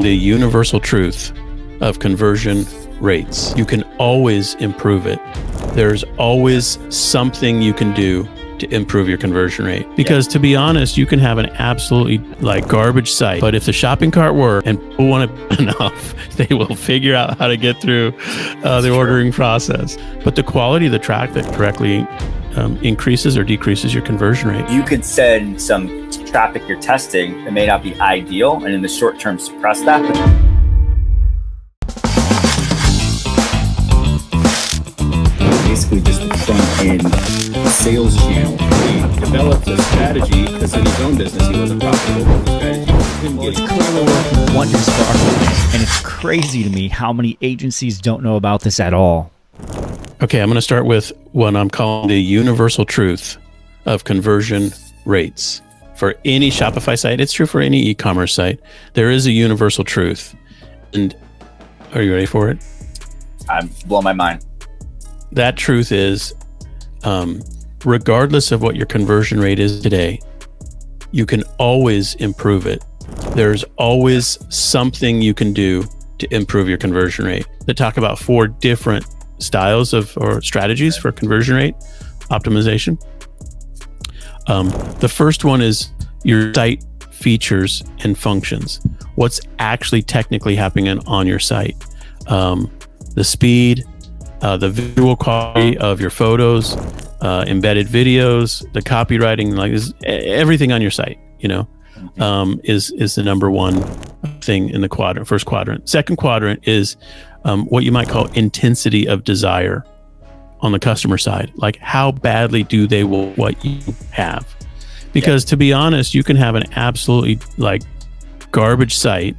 the universal truth of conversion rates. You can always improve it. There's always something you can do to improve your conversion rate. Because to be honest, you can have an absolutely garbage site, but if the shopping cart works and people want it enough, they will figure out how to get through the ordering process. But the quality of the traffic directly increases or decreases your conversion rate. You could send some traffic you're testing that may not be ideal, and in the short term suppress that. Basically just the front end sales channel. He developed a strategy because in his own business he wasn't profitable with the strategy. It's clearly working wonders for our clients, and it's crazy to me how many agencies don't know about this at all. Okay, I'm going to start with what I'm calling the universal truth of conversion rates. For any Shopify site, it's true for any e-commerce site, there is a universal truth. And are you ready for it? I'm blowing my mind. That truth is, regardless of what your conversion rate is today, you can always improve it. There's always something you can do to improve your conversion rate. They talk about 4 different styles or strategies for conversion rate optimization. The first one is your site features and functions. What's actually technically happening on your site? The speed, the visual quality of your photos, embedded videos, the copywriting, everything on your site, is the number one thing in the first quadrant. Second quadrant is what you might call intensity of desire on the customer side. Like, how badly do they want what you have? Because to be honest, you can have an absolutely garbage site,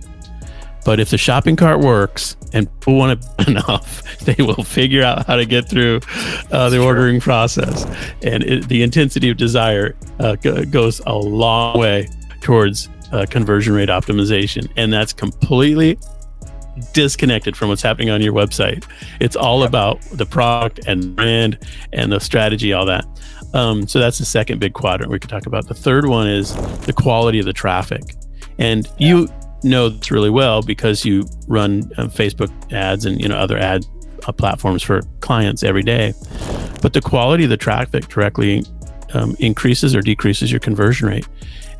but if the shopping cart works and people want it enough, they will figure out how to get through the ordering process. And the intensity of desire goes a long way towards conversion rate optimization. And that's completely disconnected from what's happening on your website. It's all about the product and brand and the strategy, all that. So that's the second big quadrant we could talk about. The third one is the quality of the traffic. And you know this really well because you run Facebook ads and other ad platforms for clients every day. But the quality of the traffic directly increases or decreases your conversion rate.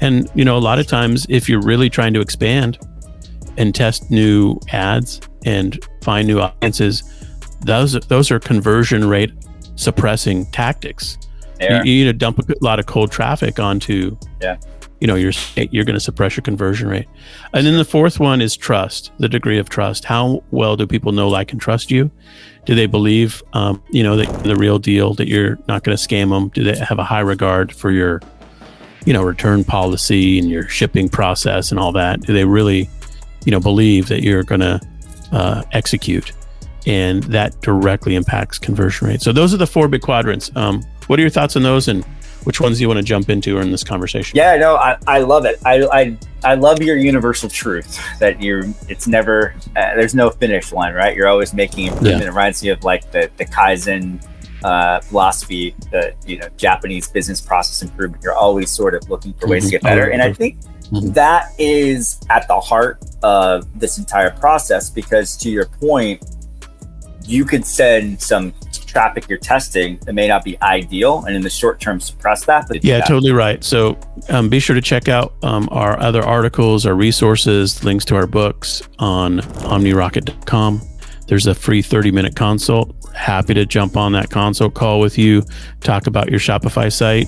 And a lot of times, if you're really trying to expand and test new ads and find new audiences, those are conversion rate suppressing tactics. You need to dump a lot of cold traffic onto your site. You're going to suppress your conversion rate. And then the fourth one is trust, the degree of trust. How well do people know, like, and trust you? Do they believe that the real deal, that you're not going to scam them? Do they have a high regard for your return policy and your shipping process and all that? Do they really believe that you're going to execute? And that directly impacts conversion rate. So those are the 4 big quadrants. What are your thoughts on those, and which ones do you want to jump into in this conversation? Yeah, no, I love it. I love your universal truth that it's never, there's no finish line, right? You're always making improvement. It reminds me of the Kaizen philosophy, the Japanese business process improvement. You're always sort of looking for ways to get better. And I think that is at the heart of this entire process, because to your point, you could send some traffic you're testing that may not be ideal, and in the short term suppress that. Totally right. So be sure to check out our other articles, our resources, links to our books on OmniRocket.com. There's a free 30-minute consult. Happy to jump on that consult call with you, talk about your Shopify site.